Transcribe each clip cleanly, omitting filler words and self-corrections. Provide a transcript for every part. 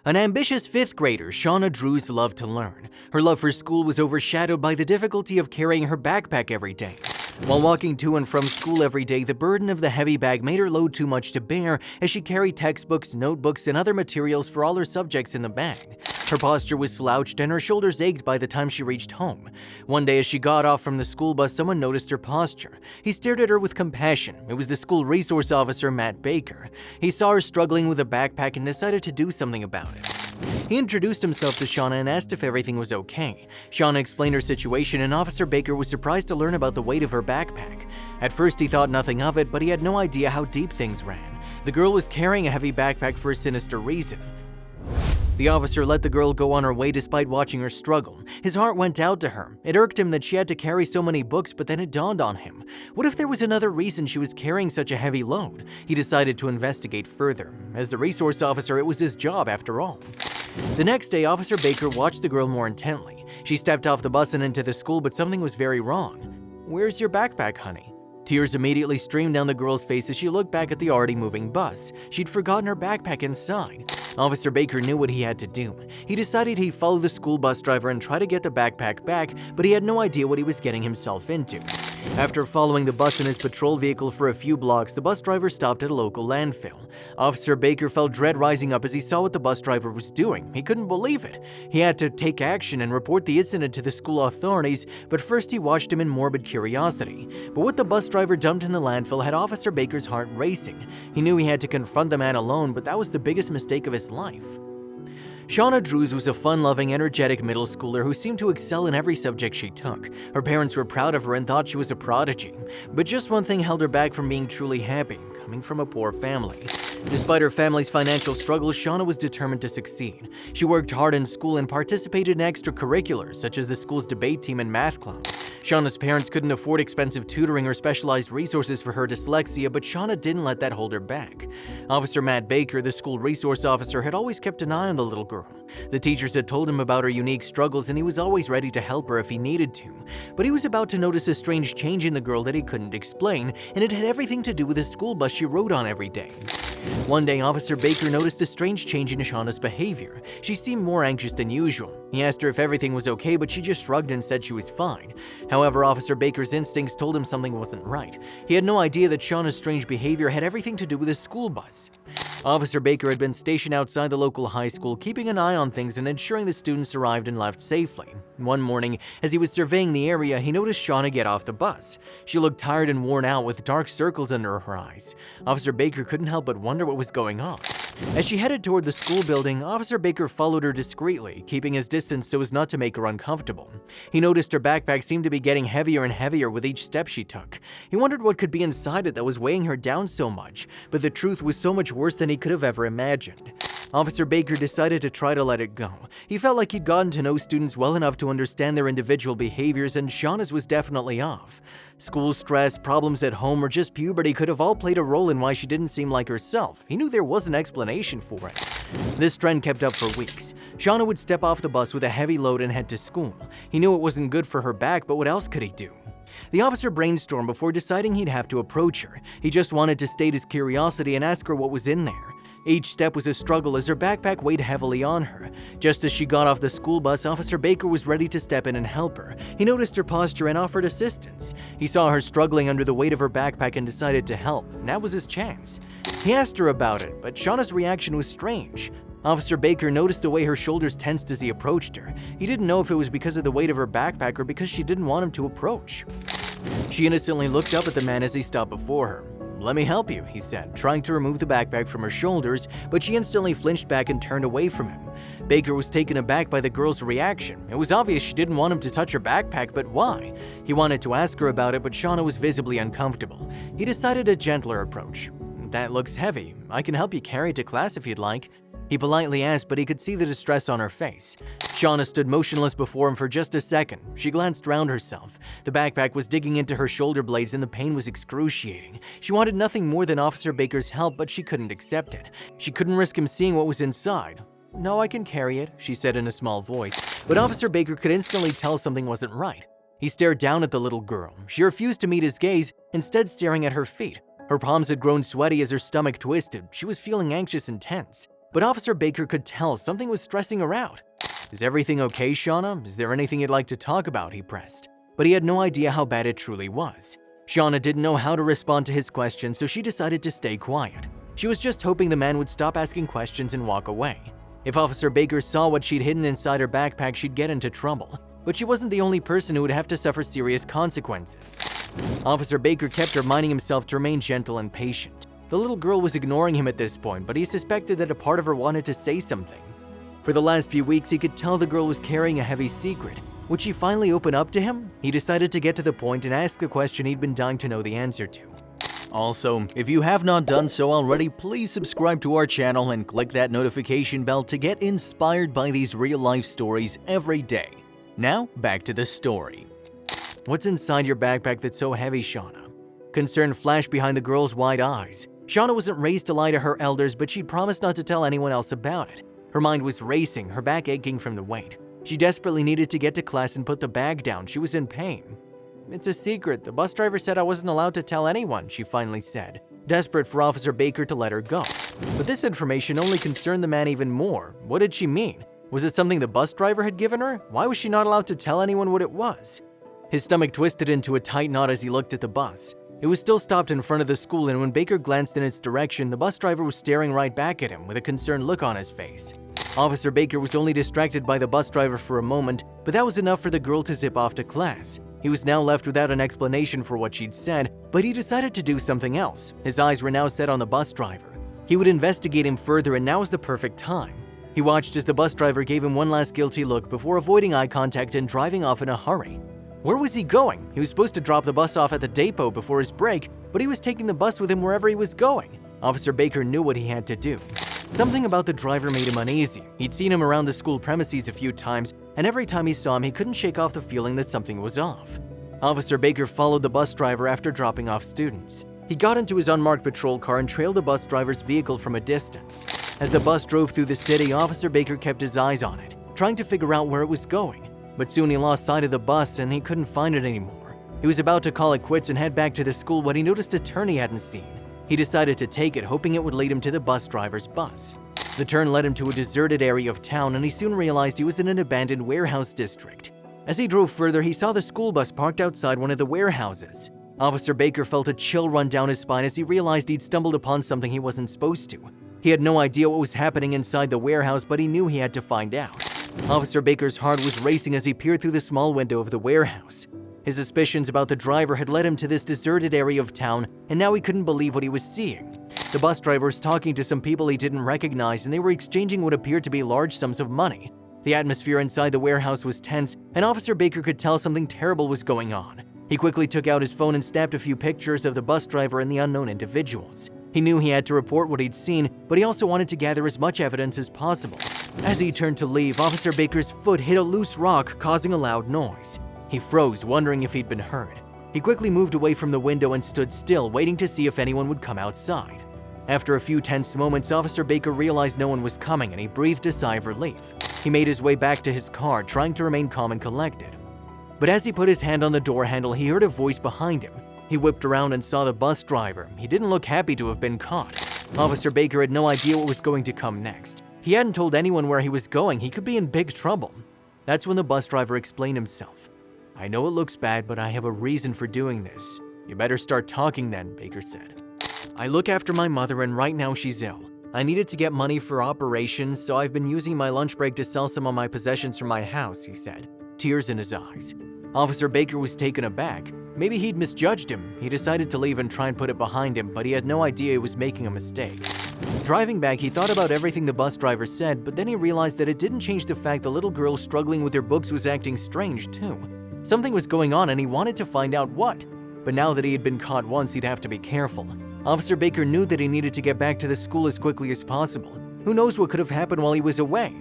An ambitious 5th grader, Shauna Drews loved to learn. Her love for school was overshadowed by the difficulty of carrying her backpack every day. While walking to and from school every day, the burden of the heavy bag made her load too much to bear as she carried textbooks, notebooks, and other materials for all her subjects in the bag. Her posture was slouched and her shoulders ached by the time she reached home. One day as she got off from the school bus, someone noticed her posture. He stared at her with compassion. It was the school resource officer, Matt Baker. He saw her struggling with a backpack and decided to do something about it. He introduced himself to Shauna and asked if everything was okay. Shauna explained her situation and Officer Baker was surprised to learn about the weight of her backpack. At first he thought nothing of it, but he had no idea how deep things ran. The girl was carrying a heavy backpack for a sinister reason. The officer let the girl go on her way despite watching her struggle. His heart went out to her. It irked him that she had to carry so many books, but then it dawned on him. What if there was another reason she was carrying such a heavy load? He decided to investigate further. As the resource officer, it was his job after all. The next day, Officer Baker watched the girl more intently. She stepped off the bus and into the school, but something was very wrong. "Where's your backpack, honey?" Tears immediately streamed down the girl's face as she looked back at the already moving bus. She'd forgotten her backpack inside. Officer Baker knew what he had to do. He decided he'd follow the school bus driver and try to get the backpack back, but he had no idea what he was getting himself into. After following the bus in his patrol vehicle for a few blocks, the bus driver stopped at a local landfill. Officer Baker felt dread rising up as he saw what the bus driver was doing. He couldn't believe it. He had to take action and report the incident to the school authorities, but first he watched him in morbid curiosity. But what the bus driver dumped in the landfill had Officer Baker's heart racing. He knew he had to confront the man alone, but that was the biggest mistake of his life. Shauna Drews was a fun-loving, energetic middle schooler who seemed to excel in every subject she took. Her parents were proud of her and thought she was a prodigy. But just one thing held her back from being truly happy, coming from a poor family. Despite her family's financial struggles, Shauna was determined to succeed. She worked hard in school and participated in extracurriculars, such as the school's debate team and math club. Shauna's parents couldn't afford expensive tutoring or specialized resources for her dyslexia, but Shauna didn't let that hold her back. Officer Matt Baker, the school resource officer, had always kept an eye on the little girl. The teachers had told him about her unique struggles and he was always ready to help her if he needed to. But he was about to notice a strange change in the girl that he couldn't explain, and it had everything to do with the school bus she rode on every day. One day, Officer Baker noticed a strange change in Shauna's behavior. She seemed more anxious than usual. He asked her if everything was okay, but she just shrugged and said she was fine. However, Officer Baker's instincts told him something wasn't right. He had no idea that Shauna's strange behavior had everything to do with the school bus. Officer Baker had been stationed outside the local high school, keeping an eye on things and ensuring the students arrived and left safely. One morning, as he was surveying the area, he noticed Shauna get off the bus. She looked tired and worn out with dark circles under her eyes. Officer Baker couldn't help but wonder what was going on. As she headed toward the school building, Officer Baker followed her discreetly, keeping his distance so as not to make her uncomfortable. He noticed her backpack seemed to be getting heavier and heavier with each step she took. He wondered what could be inside it that was weighing her down so much, but the truth was so much worse than he could have ever imagined. Officer Baker decided to try to let it go. He felt like he'd gotten to know students well enough to understand their individual behaviors, and Shauna's was definitely off. School stress, problems at home, or just puberty could have all played a role in why she didn't seem like herself. He knew there was an explanation for it. This trend kept up for weeks. Shauna would step off the bus with a heavy load and head to school. He knew it wasn't good for her back, but what else could he do? The officer brainstormed before deciding he'd have to approach her. He just wanted to state his curiosity and ask her what was in there. Each step was a struggle as her backpack weighed heavily on her. Just as she got off the school bus, Officer Baker was ready to step in and help her. He noticed her posture and offered assistance. He saw her struggling under the weight of her backpack and decided to help. That was his chance. He asked her about it, but Shauna's reaction was strange. Officer Baker noticed the way her shoulders tensed as he approached her. He didn't know if it was because of the weight of her backpack or because she didn't want him to approach. She innocently looked up at the man as he stopped before her. "Let me help you," he said, trying to remove the backpack from her shoulders, but she instantly flinched back and turned away from him. Baker was taken aback by the girl's reaction. It was obvious she didn't want him to touch her backpack, but why? He wanted to ask her about it, but Shauna was visibly uncomfortable. He decided a gentler approach. "That looks heavy. I can help you carry it to class if you'd like." He politely asked, but he could see the distress on her face. Shauna stood motionless before him for just a second. She glanced around herself. The backpack was digging into her shoulder blades and the pain was excruciating. She wanted nothing more than Officer Baker's help, but she couldn't accept it. She couldn't risk him seeing what was inside. "No, I can carry it," she said in a small voice. But Officer Baker could instantly tell something wasn't right. He stared down at the little girl. She refused to meet his gaze, instead staring at her feet. Her palms had grown sweaty as her stomach twisted. She was feeling anxious and tense. but Officer Baker could tell something was stressing her out. "Is everything okay, Shauna? Is there anything you'd like to talk about?" he pressed. But he had no idea how bad it truly was. Shauna didn't know how to respond to his question, so she decided to stay quiet. She was just hoping the man would stop asking questions and walk away. If Officer Baker saw what she'd hidden inside her backpack, she'd get into trouble. But she wasn't the only person who would have to suffer serious consequences. Officer Baker kept reminding himself to remain gentle and patient. The little girl was ignoring him at this point, but he suspected that a part of her wanted to say something. For the last few weeks, he could tell the girl was carrying a heavy secret. Would she finally open up to him? He decided to get to the point and ask the question he'd been dying to know the answer to. Also, if you have not done so already, please subscribe to our channel and click that notification bell to get inspired by these real-life stories every day. Now, back to the story. "What's inside your backpack that's so heavy, Shauna?" Concern flashed behind the girl's wide eyes. Shauna wasn't raised to lie to her elders, but she'd promised not to tell anyone else about it. Her mind was racing, her back aching from the weight. She desperately needed to get to class and put the bag down. She was in pain. "It's a secret. The bus driver said I wasn't allowed to tell anyone," she finally said, desperate for Officer Baker to let her go. But this information only concerned the man even more. What did she mean? Was it something the bus driver had given her? Why was she not allowed to tell anyone what it was? His stomach twisted into a tight knot as he looked at the bus. It was still stopped in front of the school, and when Baker glanced in its direction, the bus driver was staring right back at him with a concerned look on his face. Officer Baker was only distracted by the bus driver for a moment, but that was enough for the girl to zip off to class. He was now left without an explanation for what she'd said, but he decided to do something else. His eyes were now set on the bus driver. He would investigate him further, and now was the perfect time. He watched as the bus driver gave him one last guilty look before avoiding eye contact and driving off in a hurry. Where was he going? He was supposed to drop the bus off at the depot before his break, but he was taking the bus with him wherever he was going. Officer Baker knew what he had to do. Something about the driver made him uneasy. He'd seen him around the school premises a few times, and every time he saw him, he couldn't shake off the feeling that something was off. Officer Baker followed the bus driver after dropping off students. He got into his unmarked patrol car and trailed the bus driver's vehicle from a distance. As the bus drove through the city, Officer Baker kept his eyes on it, trying to figure out where it was going. But soon he lost sight of the bus and he couldn't find it anymore. He was about to call it quits and head back to the school when he noticed a turn he hadn't seen. He decided to take it, hoping it would lead him to the bus driver's bus. The turn led him to a deserted area of town, and he soon realized he was in an abandoned warehouse district. As he drove further, he saw the school bus parked outside one of the warehouses. Officer Baker felt a chill run down his spine as he realized he'd stumbled upon something he wasn't supposed to. He had no idea what was happening inside the warehouse, but he knew he had to find out. Officer Baker's heart was racing as he peered through the small window of the warehouse. His suspicions about the driver had led him to this deserted area of town, and now he couldn't believe what he was seeing. The bus driver was talking to some people he didn't recognize, and they were exchanging what appeared to be large sums of money. The atmosphere inside the warehouse was tense, and Officer Baker could tell something terrible was going on. He quickly took out his phone and snapped a few pictures of the bus driver and the unknown individuals. He knew he had to report what he'd seen, but he also wanted to gather as much evidence as possible. As he turned to leave, Officer Baker's foot hit a loose rock, causing a loud noise. He froze, wondering if he'd been heard. He quickly moved away from the window and stood still, waiting to see if anyone would come outside. After a few tense moments, Officer Baker realized no one was coming, and he breathed a sigh of relief. He made his way back to his car, trying to remain calm and collected. But as he put his hand on the door handle, he heard a voice behind him. He whipped around and saw the bus driver. He didn't look happy to have been caught. Officer Baker had no idea what was going to come next. He hadn't told anyone where he was going. He could be in big trouble. That's when the bus driver explained himself. "I know it looks bad, but I have a reason for doing this." "You better start talking then," Baker said. "I look after my mother, and right now she's ill. I needed to get money for operations, so I've been using my lunch break to sell some of my possessions from my house," he said, tears in his eyes. Officer Baker was taken aback. Maybe he'd misjudged him. He decided to leave and try and put it behind him, but he had no idea he was making a mistake. Driving back, he thought about everything the bus driver said, but then he realized that it didn't change the fact the little girl struggling with her books was acting strange too. Something was going on, and he wanted to find out what. But now that he had been caught once, he'd have to be careful. Officer Baker knew that he needed to get back to the school as quickly as possible. Who knows what could have happened while he was away?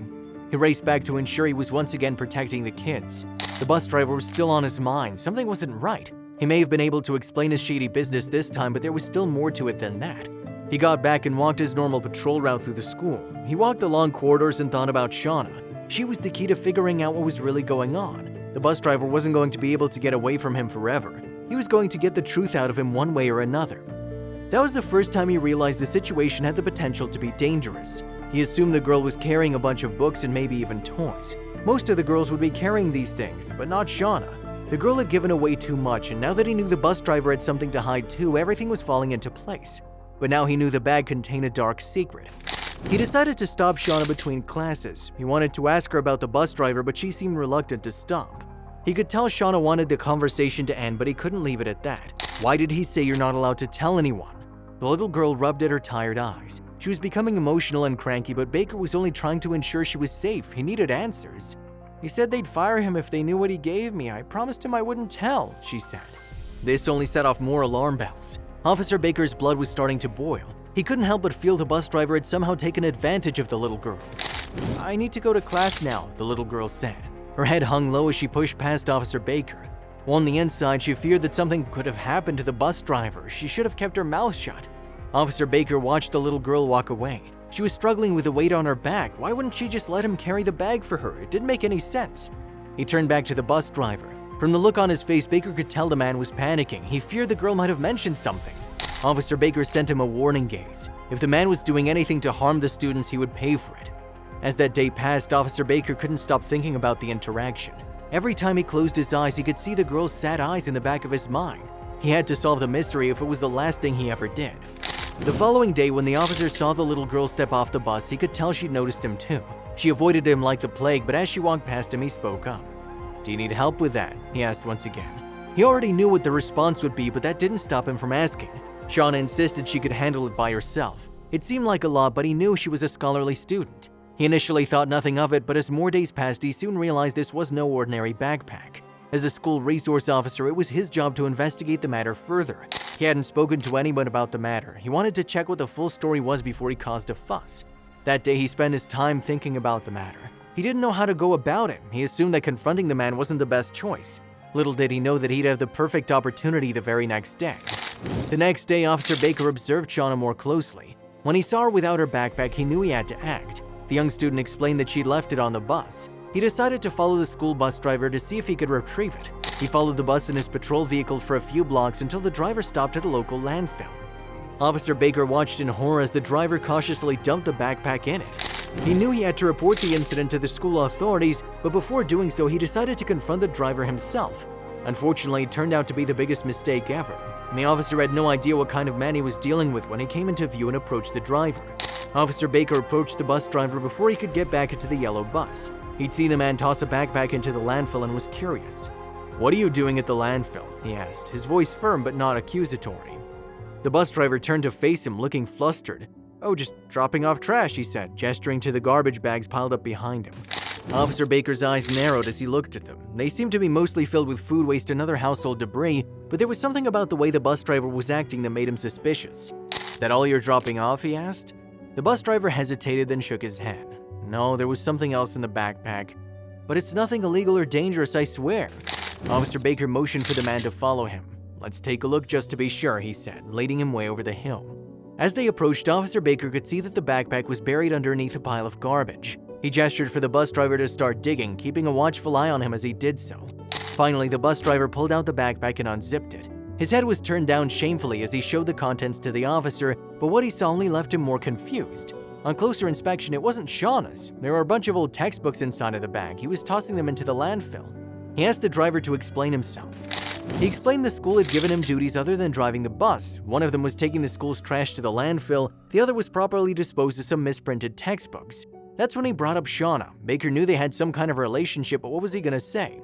He raced back to ensure he was once again protecting the kids. The bus driver was still on his mind. Something wasn't right. He may have been able to explain his shady business this time, but there was still more to it than that. He got back and walked his normal patrol route through the school. He walked the long corridors and thought about Shauna. She was the key to figuring out what was really going on. The bus driver wasn't going to be able to get away from him forever. He was going to get the truth out of him one way or another. That was the first time he realized the situation had the potential to be dangerous. He assumed the girl was carrying a bunch of books and maybe even toys. Most of the girls would be carrying these things, but not Shauna. The girl had given away too much, and now that he knew the bus driver had something to hide too, everything was falling into place. But now he knew the bag contained a dark secret. He decided to stop Shauna between classes. He wanted to ask her about the bus driver, but she seemed reluctant to stop. He could tell Shauna wanted the conversation to end, but he couldn't leave it at that. Why did he say you're not allowed to tell anyone? The little girl rubbed at her tired eyes. She was becoming emotional and cranky, but Baker was only trying to ensure she was safe. He needed answers. He said they'd fire him if they knew what he gave me. I promised him I wouldn't tell, she said. This only set off more alarm bells. Officer Baker's blood was starting to boil. He couldn't help but feel the bus driver had somehow taken advantage of the little girl. I need to go to class now, the little girl said. Her head hung low as she pushed past Officer Baker. On the inside, she feared that something could have happened to the bus driver. She should have kept her mouth shut. Officer Baker watched the little girl walk away. She was struggling with the weight on her back. Why wouldn't she just let him carry the bag for her? It didn't make any sense. He turned back to the bus driver. From the look on his face, Baker could tell the man was panicking. He feared the girl might have mentioned something. Officer Baker sent him a warning gaze. If the man was doing anything to harm the students, he would pay for it. As that day passed, Officer Baker couldn't stop thinking about the interaction. Every time he closed his eyes, he could see the girl's sad eyes in the back of his mind. He had to solve the mystery if it was the last thing he ever did. The following day, when the officer saw the little girl step off the bus, he could tell she'd noticed him too. She avoided him like the plague, but as she walked past him, he spoke up. Do you need help with that? He asked once again. He already knew what the response would be, but that didn't stop him from asking. Shauna insisted she could handle it by herself. It seemed like a lot, but he knew she was a scholarly student. He initially thought nothing of it, but as more days passed, he soon realized this was no ordinary backpack. As a school resource officer, it was his job to investigate the matter further. He hadn't spoken to anyone about the matter. He wanted to check what the full story was before he caused a fuss. That day, he spent his time thinking about the matter. He didn't know how to go about it. He assumed that confronting the man wasn't the best choice. Little did he know that he'd have the perfect opportunity the very next day. The next day, Officer Baker observed Shauna more closely. When he saw her without her backpack, he knew he had to act. The young student explained that she'd left it on the bus. He decided to follow the school bus driver to see if he could retrieve it. He followed the bus in his patrol vehicle for a few blocks until the driver stopped at a local landfill. Officer Baker watched in horror as the driver cautiously dumped the backpack in it. He knew he had to report the incident to the school authorities, but before doing so, he decided to confront the driver himself. Unfortunately, it turned out to be the biggest mistake ever. The officer had no idea what kind of man he was dealing with when he came into view and approached the driver. Officer Baker approached the bus driver before he could get back into the yellow bus. He'd seen the man toss a backpack into the landfill and was curious. What are you doing at the landfill? He asked, his voice firm but not accusatory. The bus driver turned to face him, looking flustered. Oh, just dropping off trash, he said, gesturing to the garbage bags piled up behind him. Officer Baker's eyes narrowed as he looked at them. They seemed to be mostly filled with food waste and other household debris, but there was something about the way the bus driver was acting that made him suspicious. That all you're dropping off? He asked. The bus driver hesitated, then shook his head. No, there was something else in the backpack. But it's nothing illegal or dangerous, I swear. Officer Baker motioned for the man to follow him. Let's take a look just to be sure, he said, leading him way over the hill. As they approached, Officer Baker could see that the backpack was buried underneath a pile of garbage. He gestured for the bus driver to start digging, keeping a watchful eye on him as he did so. Finally, the bus driver pulled out the backpack and unzipped it. His head was turned down shamefully as he showed the contents to the officer, but what he saw only left him more confused. On closer inspection, it wasn't Shauna's. There were a bunch of old textbooks inside of the bag. He was tossing them into the landfill. He asked the driver to explain himself. He explained the school had given him duties other than driving the bus. One of them was taking the school's trash to the landfill. The other was properly dispose of some misprinted textbooks. That's when he brought up Shauna. Baker knew they had some kind of relationship, but what was he gonna say?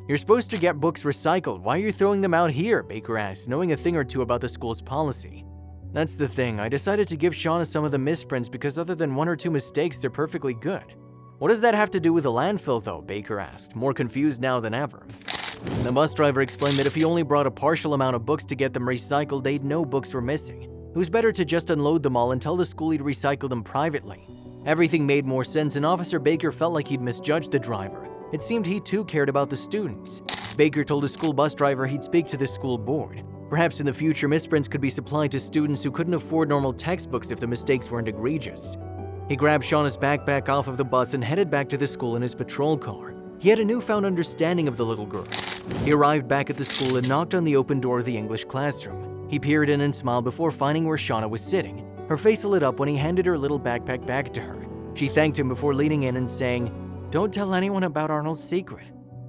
You're supposed to get books recycled. Why are you throwing them out here? Baker asked, knowing a thing or two about the school's policy. That's the thing. I decided to give Shauna some of the misprints because other than one or two mistakes, they're perfectly good. What does that have to do with the landfill though? Baker asked, more confused now than ever. The bus driver explained that if he only brought a partial amount of books to get them recycled, they'd know books were missing. It was better to just unload them all and tell the school he'd recycle them privately. Everything made more sense, and Officer Baker felt like he'd misjudged the driver. It seemed he too cared about the students. Baker told the school bus driver he'd speak to the school board. Perhaps in the future, misprints could be supplied to students who couldn't afford normal textbooks if the mistakes weren't egregious. He grabbed Shauna's backpack off of the bus and headed back to the school in his patrol car. He had a newfound understanding of the little girl. He arrived back at the school and knocked on the open door of the English classroom. He peered in and smiled before finding where Shauna was sitting. Her face lit up when he handed her little backpack back to her. She thanked him before leaning in and saying, "Don't tell anyone about Arnold's secret."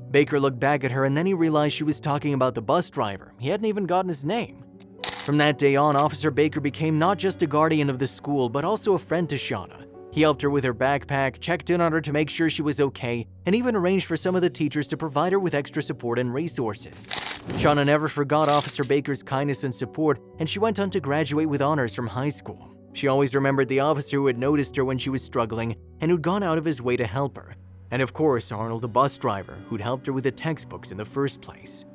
Baker looked back at her and then he realized she was talking about the bus driver. He hadn't even gotten his name. From that day on, Officer Baker became not just a guardian of the school, but also a friend to Shauna. He helped her with her backpack, checked in on her to make sure she was okay, and even arranged for some of the teachers to provide her with extra support and resources. Shauna never forgot Officer Baker's kindness and support, and she went on to graduate with honors from high school. She always remembered the officer who had noticed her when she was struggling and who'd gone out of his way to help her. And of course, Arnold, the bus driver, who'd helped her with the textbooks in the first place.